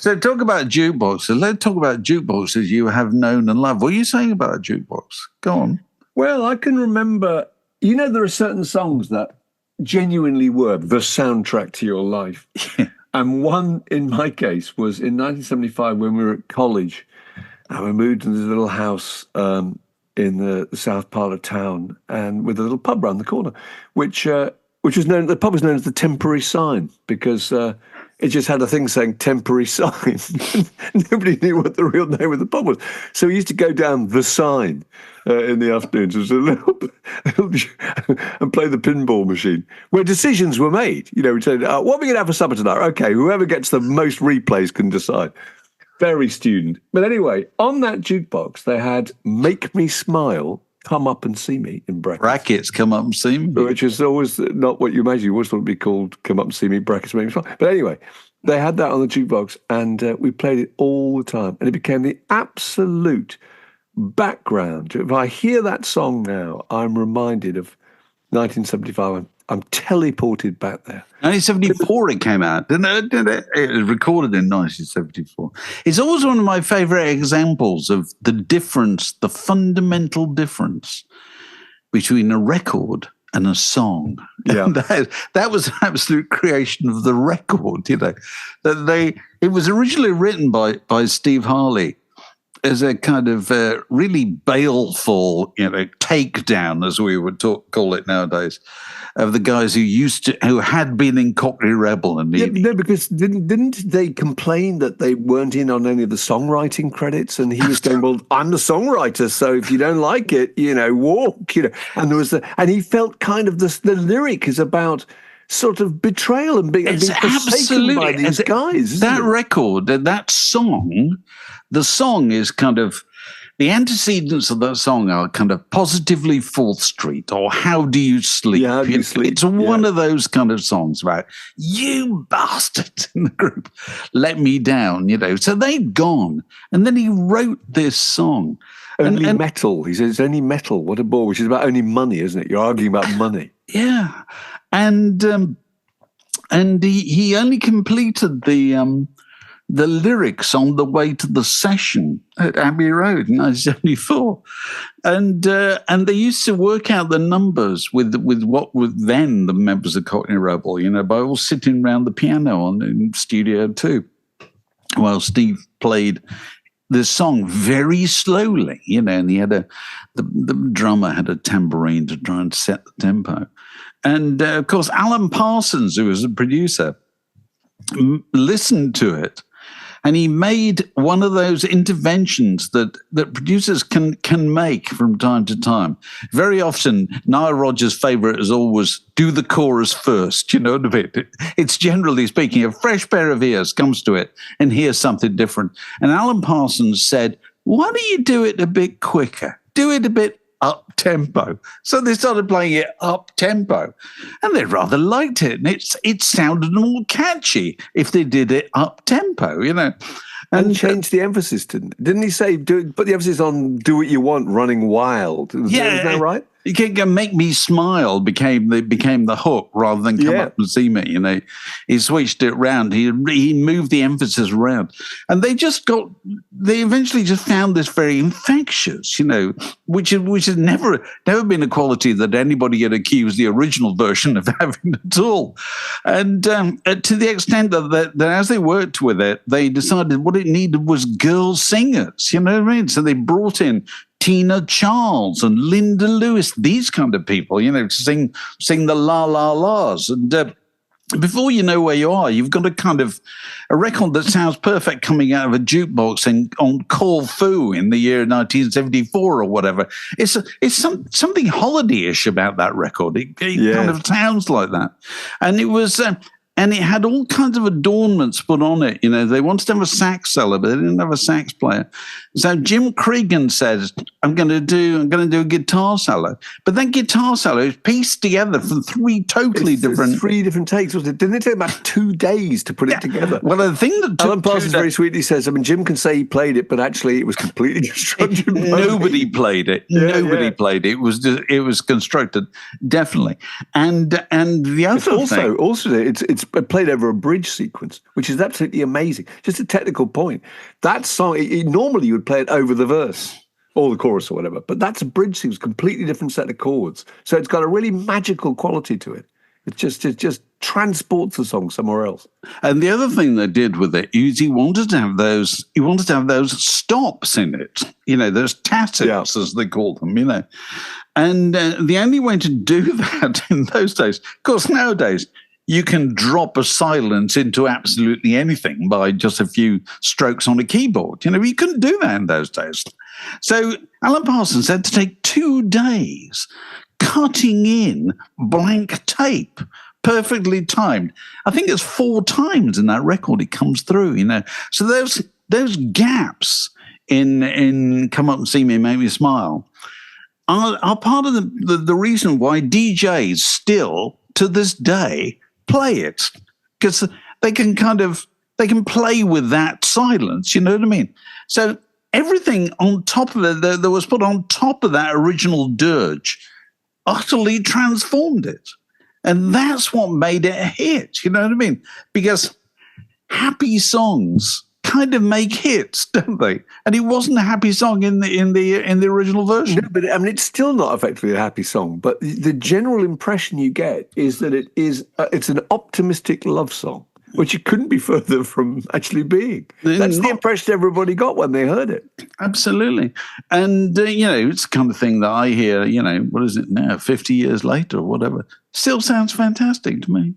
So talk about jukeboxes. Let's talk about jukeboxes you have known and loved. What are you saying about a jukebox? Go on. Well, I can remember, there are certain songs that genuinely were the soundtrack to your life. And one, in my case, was in 1975 when we were at college. And we moved into this little house in the south part of town, and with a little pub around the corner, which was known. The pub was known as the Temporary Sign because it just had a thing saying "Temporary Sign." Nobody knew what the real name of the pub was, so we used to go down the sign in the afternoons and play the pinball machine, where decisions were made. We'd say, "What are we going to have for supper tonight?" Okay, whoever gets the most replays can decide. Very student. But anyway, on that jukebox, they had "Make Me Smile, Come Up and See Me" in brackets. Brackets, come up and see me. Which is always not what you imagine. You always thought it'd be called "Come Up and See Me," brackets, "Make Me Smile." But anyway, they had that on the jukebox, and we played it all the time. And it became the absolute background. If I hear that song now, I'm reminded of 1975. I'm teleported back there. 1974 it came out, didn't it? It was recorded in 1974. It's always one of my favourite examples of the difference, the fundamental difference between a record and a song. Yeah. And that was an absolute creation of the record, It was originally written by Steve Harley as a kind of really baleful, takedown, as we would call it nowadays, of the guys who had been in Cockney Rebel. And because didn't they complain that they weren't in on any of the songwriting credits? And he was going, "Well, I'm the songwriter, so if you don't like it, walk." And there was and he felt kind of the lyric is about sort of betrayal and being forsaken by these guys. That record, that song. The song is kind of, the antecedents of that song are kind of Positively 4th Street or How Do You Sleep? Yeah, How Do You Sleep? It's one of those kind of songs about, you bastards in the group, let me down, So they'd gone. And then he wrote this song. Only metal. He says, it's only metal. What a bore, which is about only money, isn't it? You're arguing about money. Yeah. And he only completed the lyrics on the way to the session at Abbey Road in 1974. And they used to work out the numbers with what were then the members of Cockney Rebel, by all sitting around the piano in Studio 2 while Steve played this song very slowly, and he had the drummer had a tambourine to try and set the tempo. And, of course, Alan Parsons, who was the producer, listened to it. And he made one of those interventions that producers can make from time to time. Very often, Nile Rodgers' favourite is always do the chorus first, what I mean? It's generally speaking, a fresh pair of ears comes to it and hears something different. And Alan Parsons said, why don't you do it a bit quicker? Do it a bit up-tempo. So they started playing it up-tempo. And they rather liked it. And it sounded more catchy if they did it up-tempo, And changed the emphasis, didn't he say, put the emphasis on do what you want, running wild? Is that right? You can Make Me Smile became the hook rather than Come Up and See Me. He switched it around. He moved the emphasis around, and they eventually just found this very infectious, which has never been a quality that anybody had accused the original version of having at all. And to the extent that as they worked with it, they decided what it needed was girl singers. You know what I mean? So they brought in Tina Charles and Linda Lewis, these kind of people, to sing the la la la's. And before you know where you are, you've got a record that sounds perfect coming out of a jukebox on Corfu in the year 1974 or whatever. It's something holiday-ish about that record. It kind of sounds like that. And it was... and it had all kinds of adornments put on it. They wanted to have a sax seller, but they didn't have a sax player. So Jim Cregan says, I'm going to do a guitar solo. But that guitar solo is pieced together from three different takes, wasn't it? Didn't it take about 2 days to put it together? Well, the thing that Alan Parsons very sweetly says, Jim can say he played it, but actually it was completely constructed. Nobody played it. Nobody played it. It was constructed, definitely. And the other thing... Also, it's played over a bridge sequence, which is absolutely amazing. Just a technical point. That song, normally you would play it over the verse or the chorus or whatever, but that's a bridge sequence, completely different set of chords. So it's got a really magical quality to it. It just transports the song somewhere else. And the other thing they did with it is he wanted to have those stops in it, those tacits, as they call them, And the only way to do that in those days, of course, nowadays, you can drop a silence into absolutely anything by just a few strokes on a keyboard. You couldn't do that in those days. So Alan Parsons had to take 2 days cutting in blank tape, perfectly timed. I think it's 4 times in that record it comes through, So those gaps in Come Up and See Me, Make Me Smile are part of the reason why DJs still, to this day, play it. Because they can play with that silence, you know what I mean? So everything on top of it that was put on top of that original dirge utterly transformed it. And that's what made it a hit, you know what I mean? Because happy songs kind of make hits, don't they? And it wasn't a happy song in the original version. No, but I mean, it's still not effectively a happy song. But the general impression you get is that it's an optimistic love song, which it couldn't be further from actually being. That's the impression everybody got when they heard it. Absolutely. And, it's the kind of thing that I hear, what is it now, 50 years later or whatever, still sounds fantastic to me.